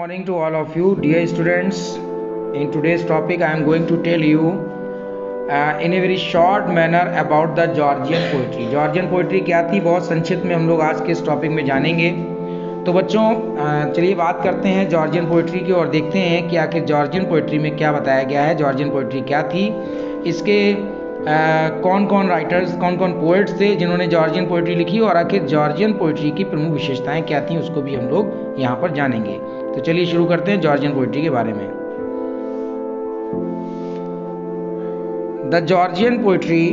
morning to all of you, dear students. In today's topic, I am going to tell you in a very short manner about the Georgian poetry. Georgian poetry क्या थी, बहुत संक्षिप्त में हम लोग आज के इस टॉपिक में जानेंगे। तो बच्चों चलिए बात करते हैं जॉर्जियन पोइट्री की और देखते हैं कि आखिर जॉर्जियन पोइट्री में क्या बताया गया है। जॉर्जियन पोइट्री क्या थी, इसके कौन कौन राइटर्स, कौन कौन पोइट्स थे जिन्होंने जॉर्जियन पोइट्री लिखी और आखिर जॉर्जियन पोइट्री की प्रमुख विशेषताएं क्या थी, उसको भी हम लोग यहाँ पर जानेंगे। तो चलिए शुरू करते हैं जॉर्जियन पोइट्री के बारे में। The Georgian poetry,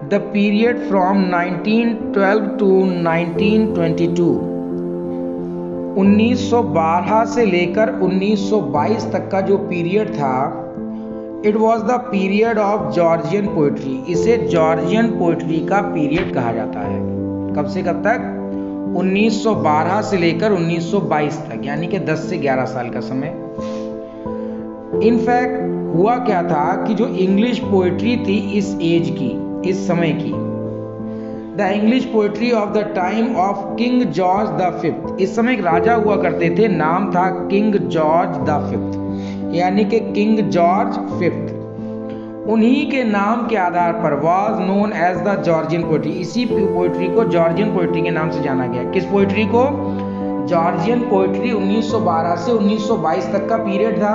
the period from 1912 to 1922, 1912 से लेकर 1922 तक का जो पीरियड था, it was the period of Georgian poetry. इसे जॉर्जियन पोइट्री का पीरियड कहा जाता है। कब से कब तक? 1912 से लेकर 1922 तक, यानी कि 10 से 11 साल का समय। इनफैक्ट हुआ क्या था कि जो इंग्लिश पोइट्री थी इस एज की, इस समय की, the English poetry of the time of king George the fifth, इस समय एक राजा हुआ करते थे, नाम था किंग जॉर्ज द फिफ्थ, यानी कि किंग जॉर्ज फिफ्थ। उन्हीं के नाम के आधार पर was known as the Georgian poetry, इसी पोइट्री को जॉर्जियन पोइट्री के नाम से जाना गया। किस पोइट्री को? Georgian poetry. 1912 से 1922 तक का पीरियड था।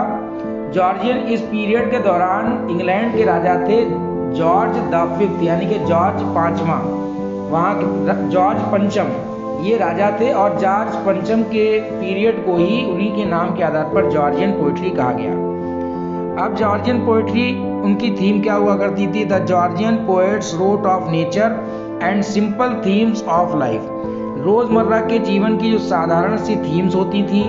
जॉर्जियन, इस पीरियड के दौरान इंग्लैंड के राजा थे जॉर्ज द फिफ्थ, यानी कि जॉर्ज पांचवा, वहाँ के जॉर्ज पंचम ये राजा थे, और जॉर्ज पंचम के पीरियड को ही उन्हीं के नाम के आधार पर जॉर्जियन पोइट्री कहा गया। अब जॉर्जियन पोइट्री, उनकी थीम क्या हुआ करती थी? The Georgian poets wrote of nature and simple themes of life. रोजमर्रा के जीवन की जो साधारण सी थीम्स होती थी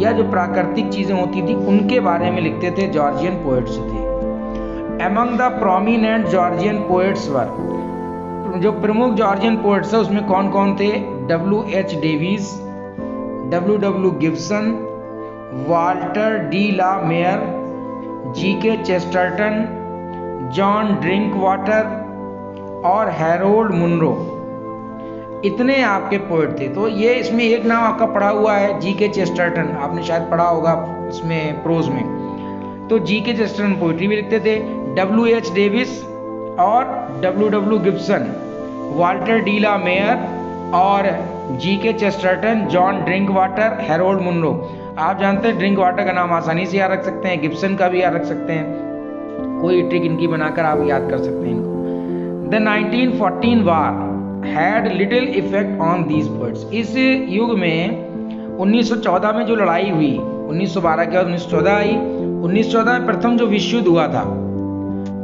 या जो प्राकृतिक चीजें होती थी, उनके बारे में लिखते थे जॉर्जियन पोएट्स थे। Among the prominent Georgian poets were, जो प्रमुख जॉर्जियन पोएट्स है उसमें कौन कौन थे? W.H. Davies, W.W. Gibson, Walter de la Mare, G.K. Chesterton, John Drinkwater और हैरोल्ड मुनरो। इतने आपके पोएट थे। तो ये इसमें एक नाम आपका पढ़ा हुआ है, G.K. चेस्टरटन, आपने शायद पढ़ा होगा इसमें प्रोज में। तो G.K. चेस्टरटन पोइट्री भी लिखते थे। W.H. डेविस और W.W. Gibson, Walter de la Mare और G.K. Chesterton, John Drinkwater, Harold Monro. आप जानते हैं ड्रिंकवाटर का नाम आसानी से याद रख सकते हैं, गिब्सन का भी याद रख सकते हैं, कोई ट्रिक इनकी बनाकर आप याद कर सकते हैं इनको। The 1914 war had little effect on these poets. इस युग में 1914 में जो लड़ाई हुई, 1912 के बाद 1914 आई, 1914 में प्रथम जो विश्व युद्ध हुआ था,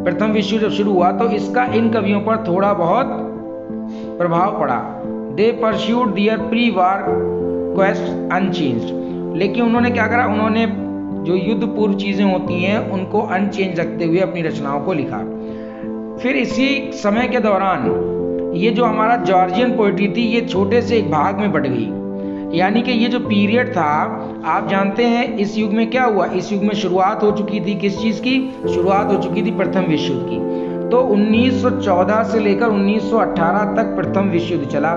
प्रथम विश्व जब शुरू हुआ तो इसका इन कवियों पर थोड़ा बहुत प्रभाव पड़ा। दे परस्यूड दियर प्री वार क्वेस्ट अनचेंज्ड, लेकिन उन्होंने क्या करा? उन्होंने जो युद्ध पूर्व चीजें होती हैं उनको अनचेंज रखते हुए अपनी रचनाओं को लिखा। फिर इसी समय के दौरान ये जो हमारा जॉर्जियन पोइट्री थी, ये छोटे से एक भाग में बट गई, यानी कि ये जो पीरियड था, आप जानते हैं इस युग में क्या हुआ? इस युग में शुरुआत हो चुकी थी किस चीज की? शुरुआत हो चुकी थी प्रथम विश्व युद्ध की। तो 1914 से लेकर 1918 तक प्रथम विश्व युद्ध चला।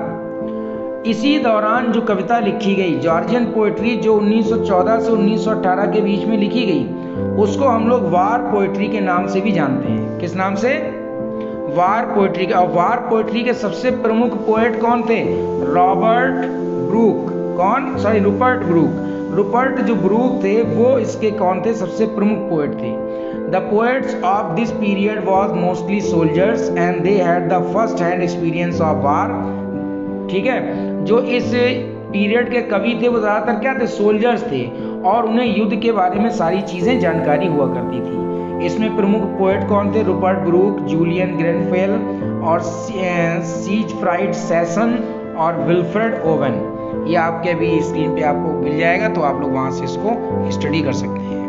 इसी दौरान जो कविता लिखी गई, जॉर्जियन पोइट्री जो 1914 से 1918 के बीच में लिखी गई, उसको हम लोग वार पोइट्री के नाम से भी जानते हैं। किस नाम से? वार पोइट्री का। और वार पोइट्री के सबसे प्रमुख पोएट कौन थे? Robert Brooke. कौन? Sorry, Rupert Brooke. रूपर्ट जो ब्रूक थे वो इसके कौन थे? सबसे प्रमुख पोएट थे। The poets of this period was mostly soldiers and they had the first hand experience of war. ठीक है, जो इस पीरियड के कवि थे वो ज्यादातर क्या थे? सोल्जर्स थे, और उन्हें युद्ध के बारे में सारी चीजें जानकारी हुआ करती थी। इसमें प्रमुख पोएट कौन थे? रूपर्ट ब्रूक, जूलियन ग्रेनफेल और सीजफ्राइड सैसन और विल्फ्रेड ओवन। ये आपके अभी स्क्रीन पे आपको मिल जाएगा, तो आप लोग वहां से इसको स्टडी कर सकते हैं।